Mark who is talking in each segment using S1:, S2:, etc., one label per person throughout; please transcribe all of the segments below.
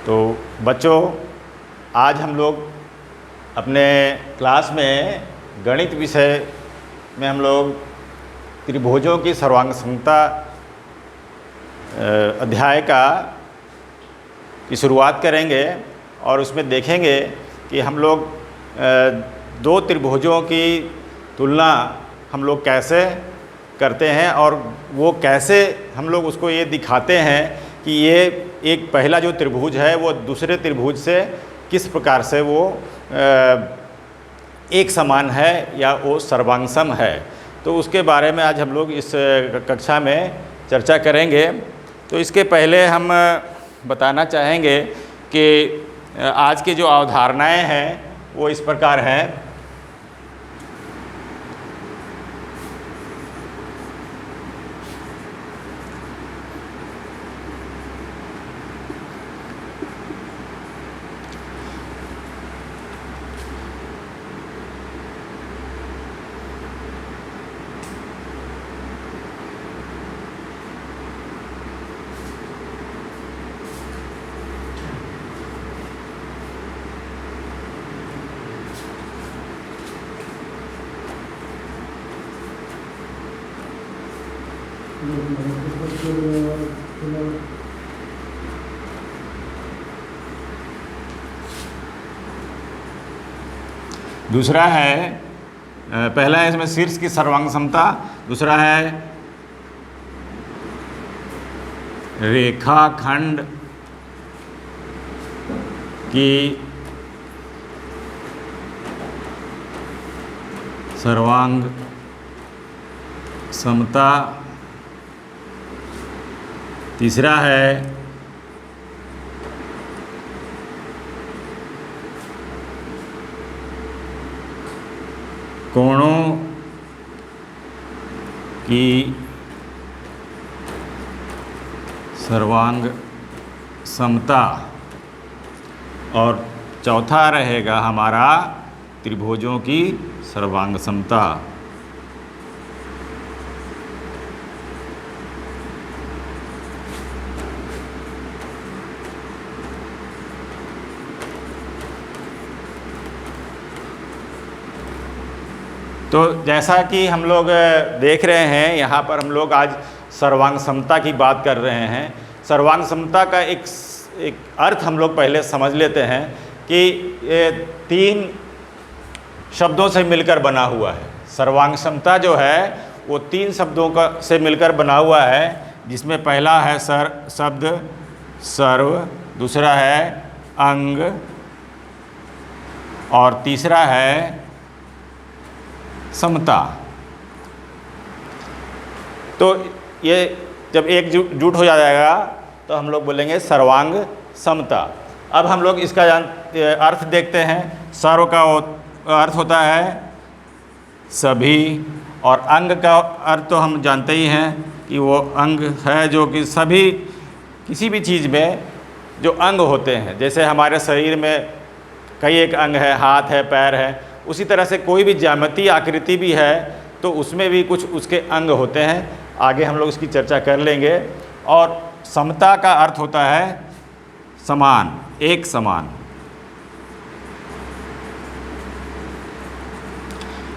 S1: तो बच्चों, आज हम लोग अपने क्लास में गणित विषय में हम लोग त्रिभुजों की सर्वांग समता अध्याय की शुरुआत करेंगे और उसमें देखेंगे कि हम लोग दो त्रिभुजों की तुलना हम लोग कैसे करते हैं और वो कैसे हम लोग उसको ये दिखाते हैं कि ये एक पहला जो त्रिभुज है वो दूसरे त्रिभुज से किस प्रकार से वो एक समान है या वो सर्वांगसम है। तो उसके बारे में आज हम लोग इस कक्षा में चर्चा करेंगे। तो इसके पहले हम बताना चाहेंगे कि आज की जो अवधारणाएं हैं वो इस प्रकार हैं। दूसरा है, पहला है इसमें शीर्ष की सर्वांग समता, दूसरा है रेखाखंड की सर्वांग समता, तीसरा है कोणों की सर्वांग समता और चौथा रहेगा हमारा त्रिभुजों की सर्वांग समता। तो जैसा कि हम लोग देख रहे हैं, यहाँ पर हम लोग आज सर्वांग समता की बात कर रहे हैं। सर्वांग समता का एक अर्थ हम लोग पहले समझ लेते हैं कि ये तीन शब्दों से मिलकर बना हुआ है। सर्वांग समता जो है वो तीन शब्दों से मिलकर बना हुआ है, जिसमें पहला है शब्द सर्व, दूसरा है अंग और तीसरा है समता। तो ये जब एक जुट हो जाएगा तो हम लोग बोलेंगे सर्वांग समता। अब हम लोग इसका अर्थ देखते हैं। सर्व का अर्थ होता है सभी और अंग का अर्थ तो हम जानते ही हैं कि वो अंग है जो कि सभी किसी भी चीज़ में जो अंग होते हैं, जैसे हमारे शरीर में कई एक अंग है, हाथ है, पैर है, उसी तरह से कोई भी ज्यामितीय आकृति भी है तो उसमें भी कुछ उसके अंग होते हैं। आगे हम लोग इसकी चर्चा कर लेंगे। और समता का अर्थ होता है समान, एक समान।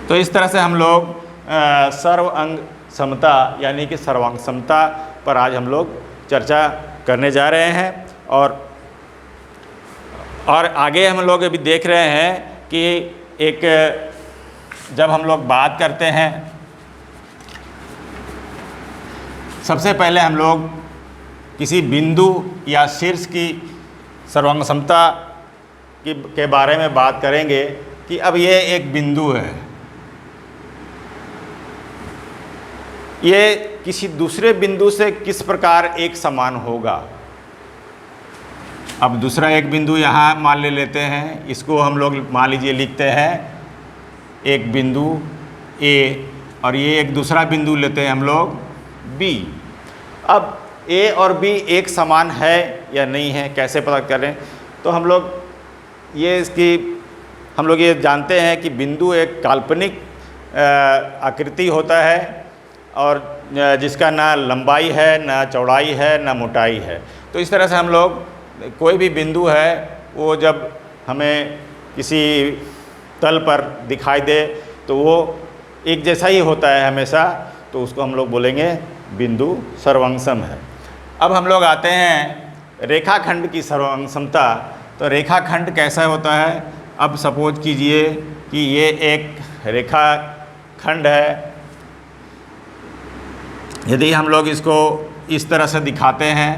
S1: तो इस तरह से हम लोग सर्व अंग समता यानी कि सर्वांग समता पर आज हम लोग चर्चा करने जा रहे हैं। और आगे हम लोग अभी देख रहे हैं कि एक जब हम लोग बात करते हैं, सबसे पहले हम लोग किसी बिंदु या शीर्ष की सर्वांग समता के बारे में बात करेंगे कि अब ये एक बिंदु है, ये किसी दूसरे बिंदु से किस प्रकार एक समान होगा। अब दूसरा एक बिंदु यहाँ मान लेते हैं, इसको हम लोग मान लीजिए लिखते हैं एक बिंदु A और ये एक दूसरा बिंदु लेते हैं हम लोग B। अब A और B एक समान है या नहीं है, कैसे पता करें? तो हम लोग ये जानते हैं कि बिंदु एक काल्पनिक आकृति होता है और जिसका ना लंबाई है, ना चौड़ाई है, ना मोटाई है। तो इस तरह से हम लोग कोई भी बिंदु है वो जब हमें किसी तल पर दिखाई दे तो वो एक जैसा ही होता है हमेशा, तो उसको हम लोग बोलेंगे बिंदु सर्वांगसम है। अब हम लोग आते हैं रेखाखंड की सर्वांगसमता। तो रेखाखंड कैसा होता है? अब सपोज कीजिए कि ये एक रेखाखंड है। यदि हम लोग इसको इस तरह से दिखाते हैं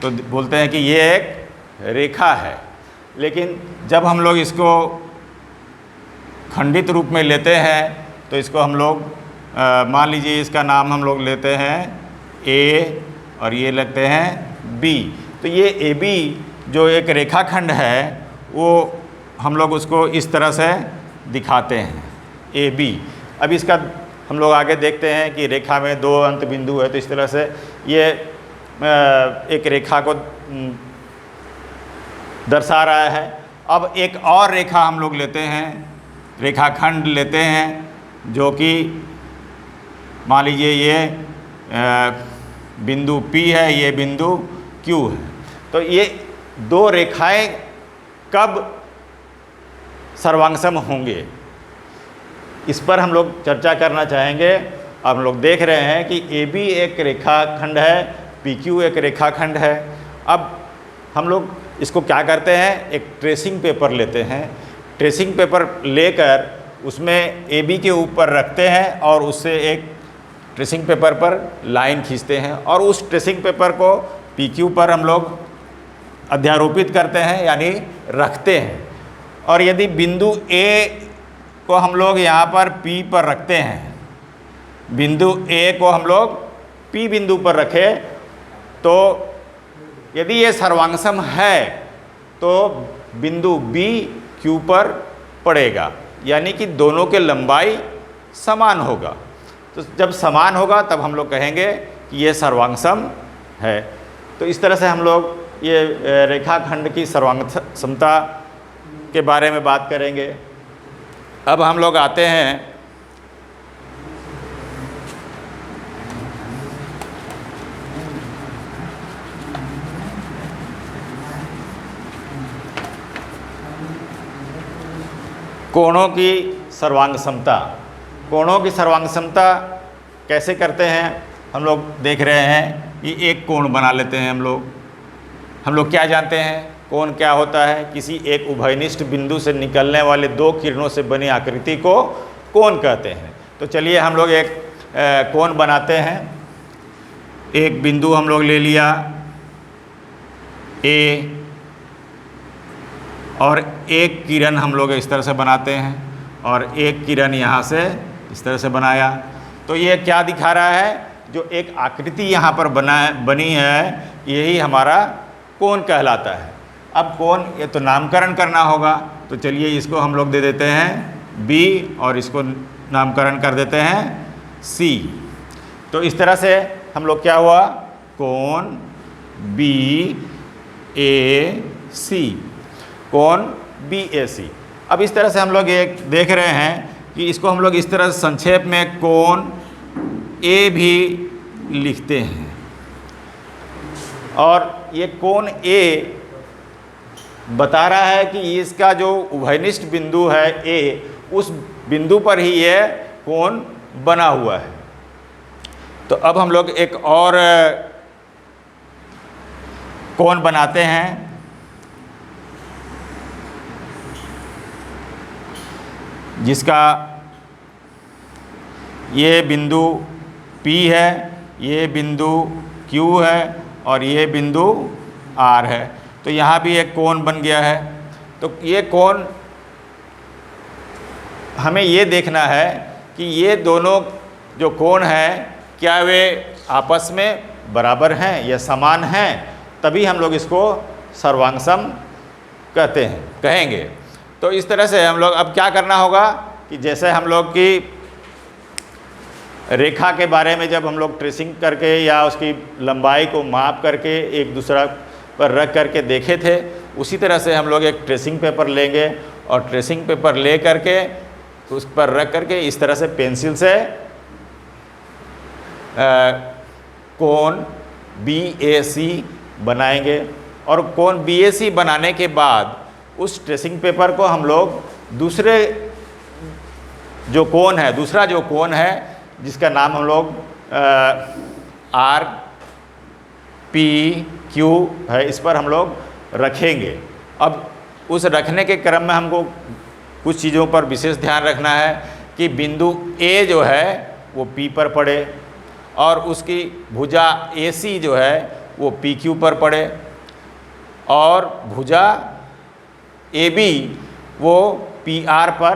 S1: तो बोलते हैं कि ये एक रेखा है। लेकिन जब हम लोग इसको खंडित रूप में लेते हैं तो इसको हम लोग मान लीजिए इसका नाम हम लोग लेते हैं ए और ये लगते हैं बी। तो ये ए बी जो एक रेखाखंड है वो हम लोग उसको इस तरह से दिखाते हैं ए बी। अब इसका हम लोग आगे देखते हैं कि रेखा में दो अंत बिंदु है, तो इस तरह से ये एक रेखा को दर्शा रहा है। अब एक और रेखा हम लोग लेते हैं, रेखाखंड लेते हैं जो कि मान लीजिए ये बिंदु P है, ये बिंदु Q है। तो ये दो रेखाएं कब सर्वांगसम होंगे, इस पर हम लोग चर्चा करना चाहेंगे। अब हम लोग देख रहे हैं कि AB एक रेखाखंड है, PQ एक रेखाखंड है। अब हम लोग इसको क्या करते हैं, एक ट्रेसिंग पेपर लेते हैं। ट्रेसिंग पेपर लेकर उसमें AB के ऊपर रखते हैं और उससे एक ट्रेसिंग पेपर पर लाइन खींचते हैं और उस ट्रेसिंग पेपर को PQ पर हम लोग अध्यारोपित करते हैं, यानी रखते हैं। और यदि बिंदु A को हम लोग यहाँ पर P पर रखते हैं, बिंदु A को हम लोग P बिंदु पर रखें, तो यदि ये सर्वांगसम है तो बिंदु B Q पर पड़ेगा, यानी कि दोनों के लंबाई समान होगा। तो जब समान होगा तब हम लोग कहेंगे कि ये सर्वांगसम है। तो इस तरह से हम लोग ये रेखाखंड की सर्वांगसमता के बारे में बात करेंगे। अब हम लोग आते हैं कोणों की सर्वांगसमता। कोणों की सर्वांगसमता कैसे करते हैं? हम लोग देख रहे हैं कि एक कोण बना लेते हैं हम लोग क्या जानते हैं कोण क्या होता है? किसी एक उभयनिष्ठ बिंदु से निकलने वाले दो किरणों से बनी आकृति को कोण कहते हैं। तो चलिए हम लोग एक कोण बनाते हैं। एक बिंदु हम लोग ले लिया A और एक किरण हम लोग इस तरह से बनाते हैं और एक किरण यहाँ से इस तरह से बनाया। तो ये क्या दिखा रहा है? जो एक आकृति यहाँ पर बनी है, यही हमारा कोण कहलाता है। अब कोण ये तो नामकरण करना होगा, तो चलिए इसको हम लोग दे देते हैं B और इसको नामकरण कर देते हैं C। तो इस तरह से हम लोग क्या हुआ, कोण BAC, कोण BAC। अब इस तरह से हम लोग एक देख रहे हैं कि इसको हम लोग इस तरह से संक्षेप में कोण A भी लिखते हैं। और ये कोण A बता रहा है कि इसका जो उभयनिष्ठ बिंदु है A, उस बिंदु पर ही ये कोण बना हुआ है। तो अब हम लोग एक और कोण बनाते हैं। जिसका ये बिंदु P है, ये बिंदु Q है और ये बिंदु R है। तो यहाँ भी एक कोण बन गया है। तो ये कोण हमें ये देखना है कि ये दोनों जो कोण हैं क्या वे आपस में बराबर हैं या समान हैं, तभी हम लोग इसको सर्वांगसम कहेंगे। तो इस तरह से हम लोग अब क्या करना होगा कि जैसे हम लोग की रेखा के बारे में जब हम लोग ट्रेसिंग करके या उसकी लंबाई को माप करके एक दूसरा पर रख करके देखे थे, उसी तरह से हम लोग एक ट्रेसिंग पेपर लेंगे और ट्रेसिंग पेपर ले करके उस पर रख करके इस तरह से पेंसिल से कोण BAC बनाएंगे और कोण BAC बनाने के बाद उस ट्रेसिंग पेपर को हम लोग दूसरा जो कोण है जिसका नाम हम लोग RPQ है, इस पर हम लोग रखेंगे। अब उस रखने के क्रम में हमको कुछ चीज़ों पर विशेष ध्यान रखना है कि बिंदु A जो है वो P पर पड़े और उसकी भुजा AC जो है वो PQ पर पड़े और भुजा AB वो PR पर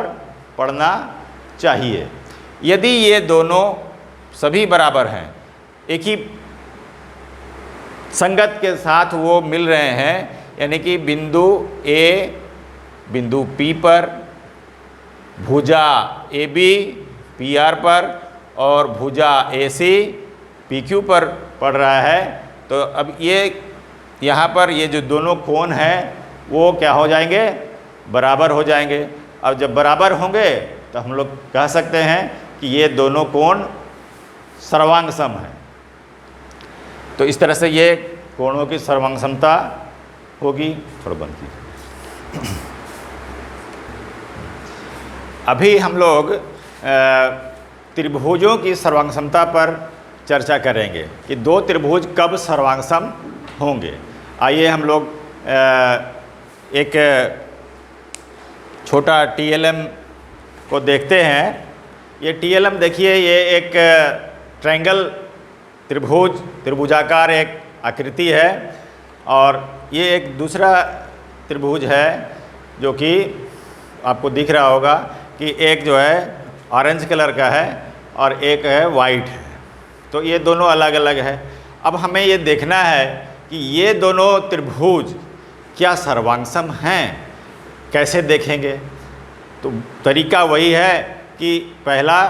S1: पड़ना चाहिए। यदि ये दोनों सभी बराबर हैं, एक ही संगत के साथ वो मिल रहे हैं, यानी कि बिंदु A बिंदु P पर, भुजा AB PR पर और भुजा AC PQ पर पड़ रहा है, तो अब ये यहाँ पर ये जो दोनों कोण हैं वो क्या हो जाएंगे, बराबर हो जाएंगे। अब जब बराबर होंगे तो हम लोग कह सकते हैं कि ये दोनों कोण सर्वांग सम है। तो इस तरह से ये कोणों की सर्वांग समता होगी। थोड़ा बंद कीजिए। अभी हम लोग त्रिभुजों की सर्वांग समता पर चर्चा करेंगे कि दो त्रिभुज कब सर्वांग सम होंगे। आइए हम लोग एक छोटा TLM को देखते हैं। ये TLM देखिए, ये एक ट्रायंगल त्रिभुजाकार एक आकृति है और ये एक दूसरा त्रिभुज है जो कि आपको दिख रहा होगा कि एक जो है ऑरेंज कलर का है और एक है वाइट है। तो ये दोनों अलग अलग है। अब हमें ये देखना है कि ये दोनों त्रिभुज क्या सर्वांग-सम हैं। कैसे देखेंगे? तो तरीका वही है कि पहला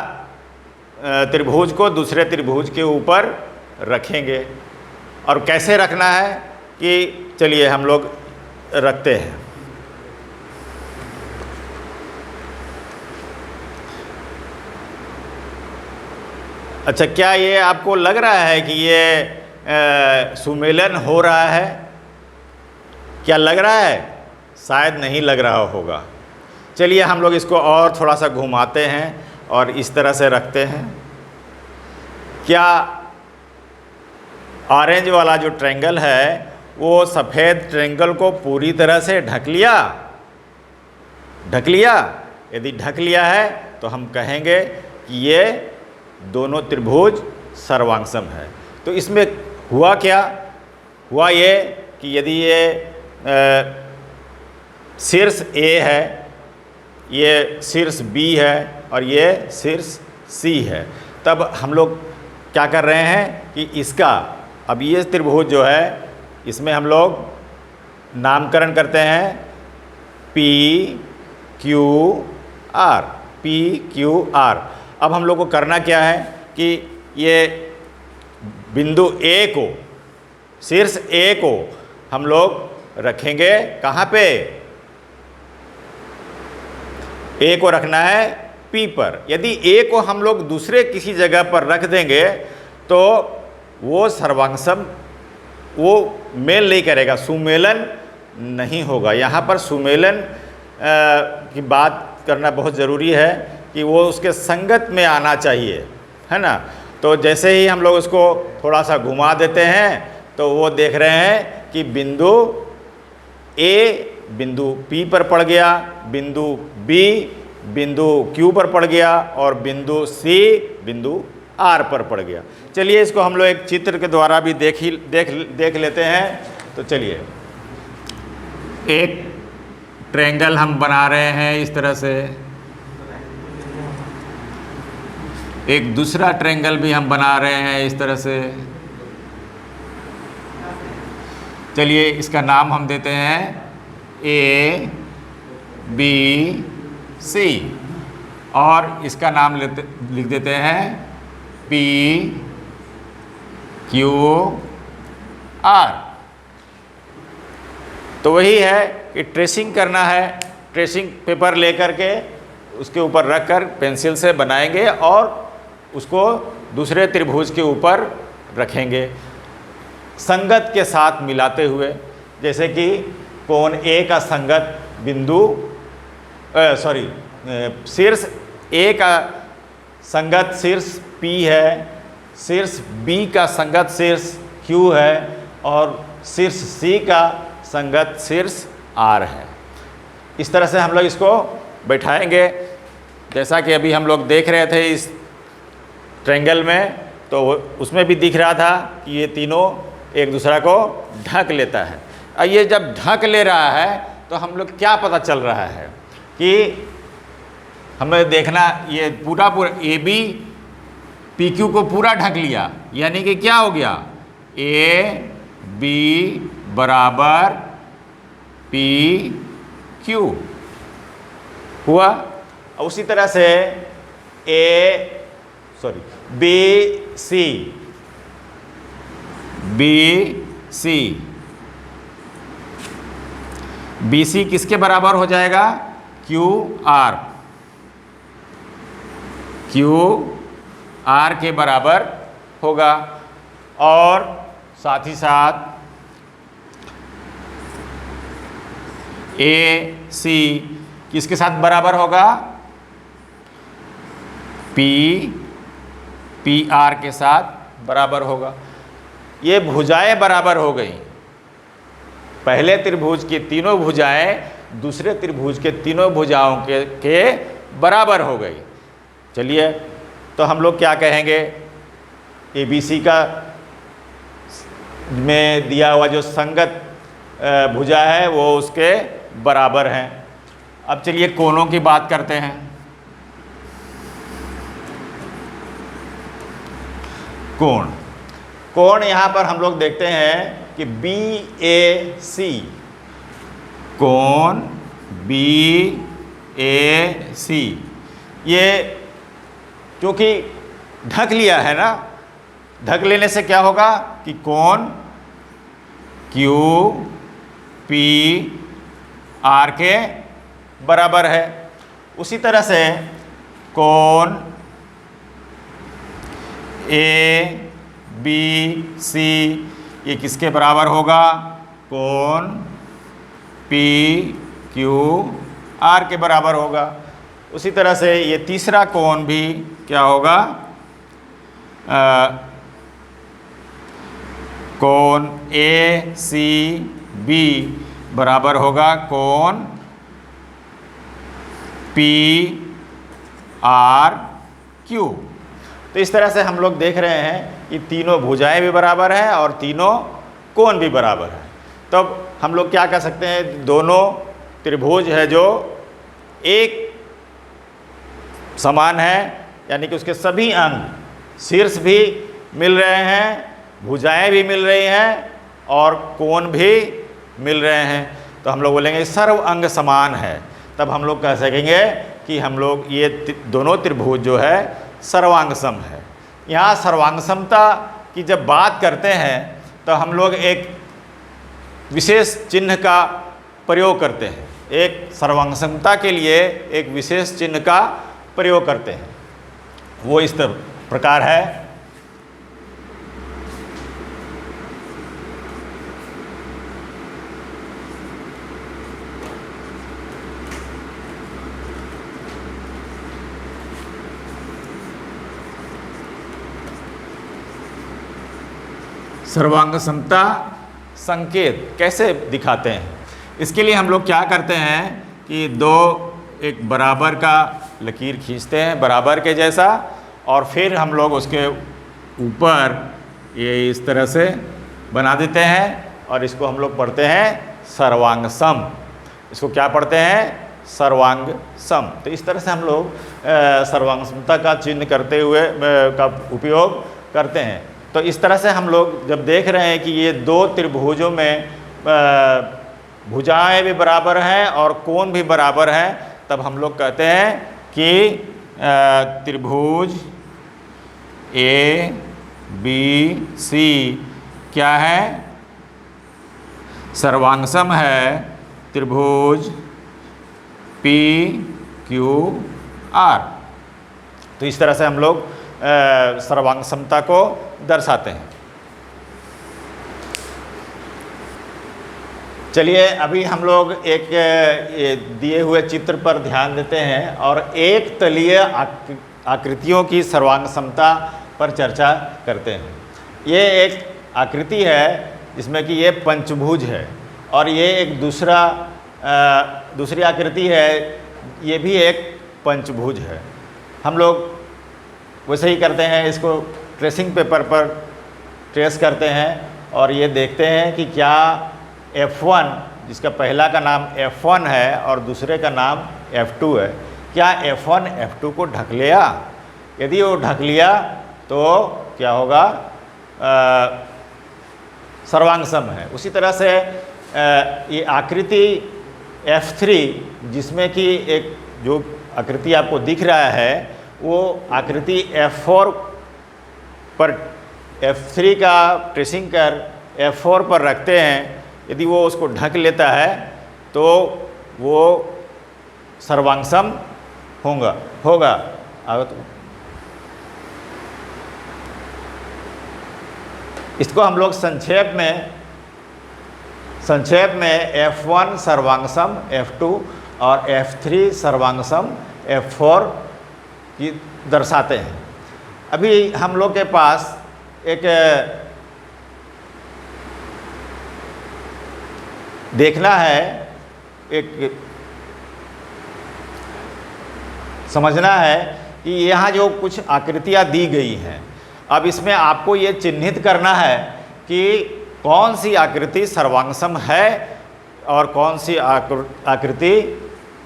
S1: त्रिभुज को दूसरे त्रिभुज के ऊपर रखेंगे। और कैसे रखना है कि चलिए हम लोग रखते हैं। अच्छा, क्या ये आपको लग रहा है कि ये सुमेलन हो रहा है? क्या लग रहा है? शायद नहीं लग रहा होगा। चलिए हम लोग इसको और थोड़ा सा घुमाते हैं और इस तरह से रखते हैं। क्या ऑरेंज वाला जो ट्रायंगल है वो सफ़ेद ट्रायंगल को पूरी तरह से ढक लिया? यदि ढक लिया है तो हम कहेंगे कि ये दोनों त्रिभुज सर्वांग-सम है। तो इसमें हुआ क्या? हुआ ये कि यदि ये शीर्ष A है, ये शीर्ष B है और ये शीर्ष C है, तब हम लोग क्या कर रहे हैं कि इसका अब ये त्रिभुज जो है इसमें हम लोग नामकरण करते हैं PQR। अब हम लोग को करना क्या है कि ये बिंदु A को, शीर्ष A को हम लोग रखेंगे कहाँ पे? A को रखना है P पर। यदि A को हम लोग दूसरे किसी जगह पर रख देंगे तो वो सर्वांग-सम, वो मेल नहीं करेगा, सुमेलन नहीं होगा। यहाँ पर सुमेलन की बात करना बहुत ज़रूरी है कि वो उसके संगत में आना चाहिए, है ना। तो जैसे ही हम लोग उसको थोड़ा सा घुमा देते हैं तो वो देख रहे हैं कि बिंदु A बिंदु P पर पड़ गया, बिंदु B बिंदु Q पर पड़ गया और बिंदु C बिंदु R पर पड़ गया। चलिए इसको हम लोग एक चित्र के द्वारा भी देख लेते हैं। तो चलिए एक ट्रायंगल हम बना रहे हैं इस तरह से, एक दूसरा ट्रायंगल भी हम बना रहे हैं इस तरह से। चलिए इसका नाम हम देते हैं ABC और इसका नाम लिख देते हैं PQR। तो वही है कि ट्रेसिंग करना है। ट्रेसिंग पेपर लेकर के उसके ऊपर रखकर पेंसिल से बनाएंगे और उसको दूसरे त्रिभुज के ऊपर रखेंगे संगत के साथ मिलाते हुए। जैसे कि कोण ए का संगत बिंदु शीर्ष ए का संगत शीर्ष P है, शीर्ष B का संगत शीर्ष Q है और शीर्ष C का संगत शीर्ष R है। इस तरह से हम लोग इसको बैठाएंगे। जैसा कि अभी हम लोग देख रहे थे इस ट्रायंगल में, तो उसमें भी दिख रहा था कि ये तीनों एक दूसरा को ढक लेता है। और ये जब ढक ले रहा है तो हम लोग क्या पता चल रहा है कि हमें देखना, ये पूरा ए बी पी क्यू को पूरा ढक लिया, यानी कि क्या हो गया, ए बी बराबर पी क्यू हुआ। उसी तरह से बी सी किसके बराबर हो जाएगा, क्यू आर के बराबर होगा। और साथ ही साथ ए सी किसके साथ बराबर होगा, पी आर के साथ बराबर होगा। ये भुजाएं बराबर हो गई। पहले त्रिभुज की तीनों भुजाएं दूसरे त्रिभुज के तीनों भुजाओं के बराबर हो गई। चलिए, तो हम लोग क्या कहेंगे, ए बी सी का में दिया हुआ जो संगत भुजा है वो उसके बराबर हैं। अब चलिए कोणों की बात करते हैं। कोण यहाँ पर हम लोग देखते हैं कि बी ए सी, कोण बी ए सी, ये क्योंकि ढक लिया है ना, ढक लेने से क्या होगा कि कोण क्यू पी आर के बराबर है। उसी तरह से कोण ए बी सी ये किसके बराबर होगा, कोण पी क्यू आर के बराबर होगा। उसी तरह से ये तीसरा कोण भी क्या होगा, कोण ए सी बी बराबर होगा कोण पी आर क्यू। तो इस तरह से हम लोग देख रहे हैं कि तीनों भुजाएं भी बराबर हैं और तीनों कोण भी बराबर हैं। तो हम लोग क्या कर सकते हैं, दोनों त्रिभुज है जो एक समान है, यानी कि उसके सभी अंग, शीर्ष भी मिल रहे हैं, भुजाएं भी मिल रही हैं और कोण भी मिल रहे हैं, तो हम लोग बोलेंगे सर्व अंग समान है। तब हम लोग कह सकेंगे कि हम लोग ये दोनों त्रिभुज जो है सर्वांग सम है। यहाँ सर्वांग समता की जब बात करते हैं तो हम लोग एक विशेष चिन्ह का प्रयोग करते हैं, एक सर्वांग समता के लिए एक विशेष चिन्ह का प्रयोग करते हैं। वो इस प्रकार है, सर्वांग समता संकेत कैसे दिखाते हैं। इसके लिए हम लोग क्या करते हैं कि दो एक बराबर का लकीर खींचते हैं, बराबर के जैसा, और फिर हम लोग उसके ऊपर ये इस तरह से बना देते हैं और इसको हम लोग पढ़ते हैं सर्वांग सम। इसको क्या पढ़ते हैं, सर्वांग सम। तो इस तरह से हम लोग सर्वांग समता का चिन्ह करते हुए का उपयोग करते हैं। तो इस तरह से हम लोग जब देख रहे हैं कि ये दो त्रिभुजों में भुजाएं भी बराबर हैं और कोण भी बराबर हैं, तब हम लोग कहते हैं कि त्रिभुज ए बी सी क्या है, सर्वांग सम है त्रिभुज पी क्यू आर। तो इस तरह से हम लोग सर्वांग समता को दर्शाते हैं। चलिए अभी हम लोग एक ये दिए हुए चित्र पर ध्यान देते हैं और एक तलीय आकृतियों की सर्वांग समता पर चर्चा करते हैं। ये एक आकृति है जिसमें कि ये पंचभुज है और ये एक दूसरी आकृति है, ये भी एक पंचभुज है। हम लोग वैसे ही करते हैं, इसको ट्रेसिंग पेपर पर ट्रेस करते हैं और ये देखते हैं कि क्या F1 जिसका पहला का नाम F1 है और दूसरे का नाम F2 है, क्या F1 F2 को ढक लिया? यदि वो ढक लिया तो क्या होगा? सर्वांग सम है। उसी तरह से ये आकृति F3 जिसमें कि एक जो आकृति आपको दिख रहा है वो आकृति F4 पर F3 का ट्रेसिंग कर F4 पर रखते हैं, यदि वो उसको ढक लेता है तो वो सर्वांग सम होगा। इसको हम लोग संक्षेप में F1 सर्वांग सम F2 और F3 सर्वांग सम F4 की दर्शाते हैं। अभी हम लोग के पास एक देखना है, एक समझना है कि यहाँ जो कुछ आकृतियाँ दी गई हैं, अब इसमें आपको ये चिन्हित करना है कि कौन सी आकृति सर्वांग सम है और कौन सी आकृति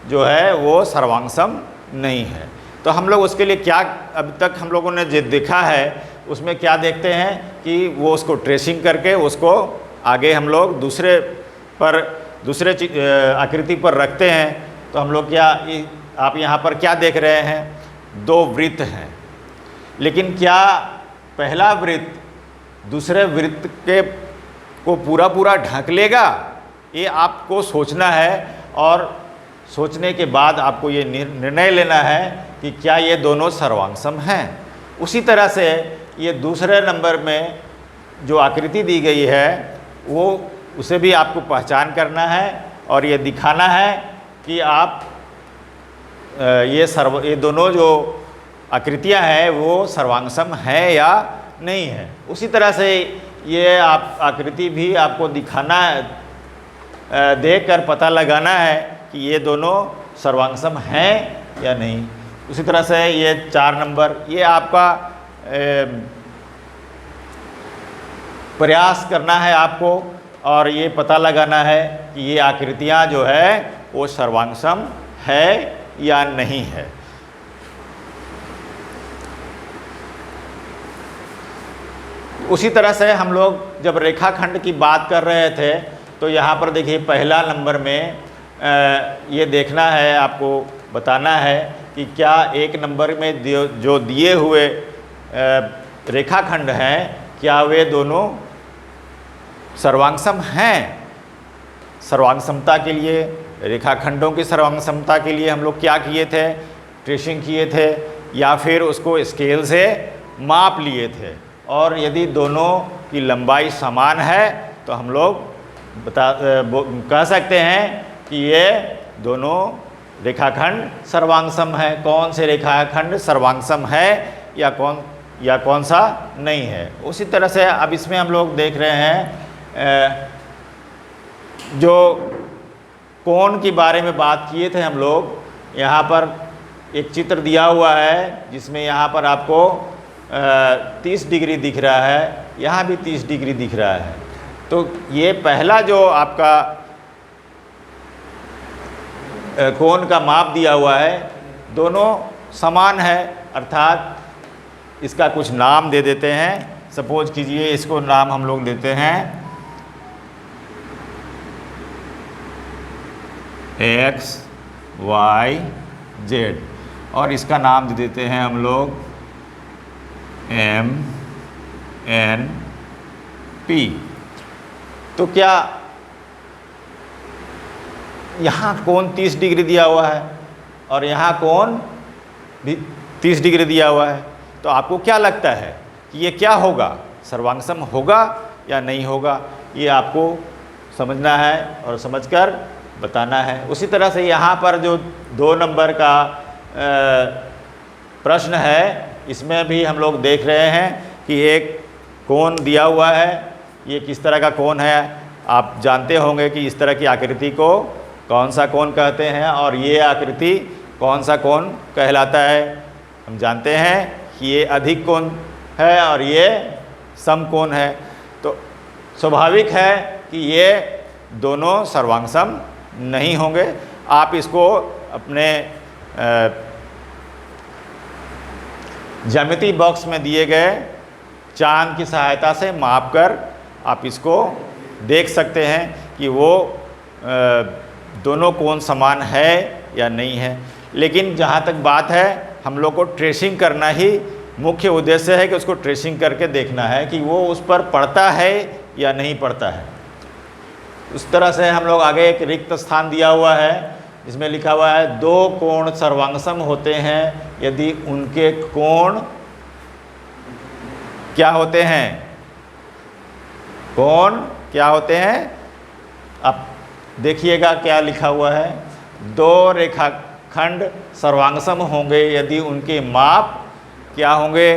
S1: जो है वो सर्वांग सम नहीं है। तो हम लोग उसके लिए क्या अभी तक हम लोगों ने जो देखा है उसमें क्या देखते हैं कि वो उसको ट्रेसिंग करके उसको आगे हम लोग दूसरे आकृति पर रखते हैं। तो हम लोग आप यहाँ पर क्या देख रहे हैं? दो वृत्त हैं, लेकिन क्या पहला वृत्त दूसरे वृत्त को पूरा ढक लेगा? ये आपको सोचना है और सोचने के बाद आपको ये निर्णय लेना है कि क्या ये दोनों सर्वांग सम हैं। उसी तरह से ये दूसरे नंबर में जो आकृति दी गई है वो उसे भी आपको पहचान करना है और ये दिखाना है कि आप ये दोनों जो आकृतियां हैं वो सर्वांग सम है या नहीं है। उसी तरह से ये आकृति भी आपको दिखाना देखकर पता लगाना है कि ये दोनों सर्वांग सम हैं या नहीं। उसी तरह से ये 4 नंबर, ये आपका प्रयास करना है आपको और ये पता लगाना है कि ये आकृतियाँ जो है वो सर्वांग सम है या नहीं है। उसी तरह से हम लोग जब रेखाखंड की बात कर रहे थे तो यहाँ पर देखिए पहला नंबर में ये देखना है, आपको बताना है कि क्या एक नंबर में जो दिए हुए रेखाखंड हैं क्या वे दोनों सर्वांग सम हैं। सर्वांग समता के लिए, रेखाखंडों की सर्वांग समता के लिए हम लोग क्या किए थे? ट्रेसिंग किए थे या फिर उसको स्केल से माप लिए थे। और यदि दोनों की लंबाई समान है तो हम लोग कह सकते हैं कि ये दोनों रेखाखंड सर्वांग सम है। कौन से रेखाखंड सर्वांग सम है या कौन सा नहीं है। उसी तरह से अब इसमें हम लोग देख रहे हैं जो कोण की बारे में बात किए थे हम लोग। यहाँ पर एक चित्र दिया हुआ है जिसमें यहाँ पर आपको 30 डिग्री दिख रहा है, यहाँ भी 30 डिग्री दिख रहा है। तो ये पहला जो आपका कोण का माप दिया हुआ है दोनों समान है, अर्थात इसका कुछ नाम दे देते हैं। सपोज कीजिए इसको नाम हम लोग देते हैं X Y Z और इसका नाम दे देते हैं हम लोग M N P। तो क्या यहाँ कोण 30 डिग्री दिया हुआ है और यहाँ कोण भी 30 डिग्री दिया हुआ है, तो आपको क्या लगता है कि ये क्या होगा? सर्वांग सम होगा या नहीं होगा? ये आपको समझना है और समझकर बताना है। उसी तरह से यहाँ पर जो 2 नंबर का प्रश्न है, इसमें भी हम लोग देख रहे हैं कि एक कोण दिया हुआ है। ये किस तरह का कोण है आप जानते होंगे कि इस तरह की आकृति को कौन सा कोण कहते हैं, और ये आकृति कौन सा कोण कहलाता है। हम जानते हैं कि ये अधिक कोण है और ये समकोण है। तो स्वाभाविक है कि ये दोनों सर्वांगसम नहीं होंगे। आप इसको अपने ज्यामिति बॉक्स में दिए गए चांद की सहायता से माप कर आप इसको देख सकते हैं कि वो दोनों कोण समान है या नहीं है। लेकिन जहाँ तक बात है, हम लोग को ट्रेसिंग करना ही मुख्य उद्देश्य है कि उसको ट्रेसिंग करके देखना है कि वो उस पर पड़ता है या नहीं पड़ता है। उस तरह से हम लोग आगे एक रिक्त स्थान दिया हुआ है, इसमें लिखा हुआ है 2 कोण सर्वांगसम होते हैं यदि उनके कोण क्या होते हैं, कोण क्या होते हैं। अब देखिएगा क्या लिखा हुआ है, 2 रेखाखंड सर्वांगसम होंगे यदि उनके माप क्या होंगे,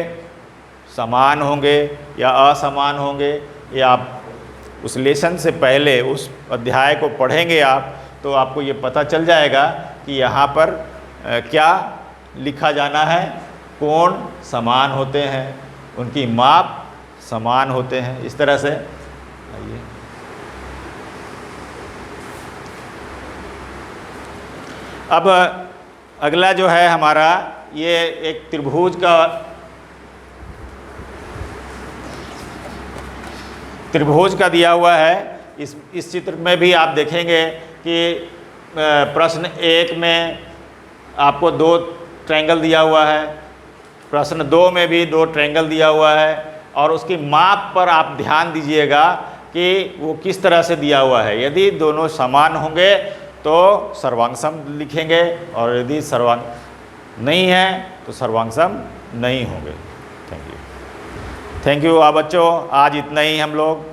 S1: समान होंगे या असमान होंगे। या आप उस लेसन से पहले उस अध्याय को पढ़ेंगे आप, तो आपको ये पता चल जाएगा कि यहाँ पर क्या लिखा जाना है। कोण समान होते हैं, उनकी माप समान होते हैं। इस तरह से आइए अब अगला जो है हमारा, ये एक त्रिभुज का दिया हुआ है। इस चित्र में भी आप देखेंगे कि प्रश्न 1 में आपको 2 ट्रायंगल दिया हुआ है, प्रश्न 2 में भी 2 ट्रायंगल दिया हुआ है, और उसकी माप पर आप ध्यान दीजिएगा कि वो किस तरह से दिया हुआ है। यदि दोनों समान होंगे तो सर्वांगसम लिखेंगे, और यदि सर्वांग नहीं है तो सर्वांगसम नहीं होंगे। Thank you. आप बच्चों, आज इतना ही हम लोग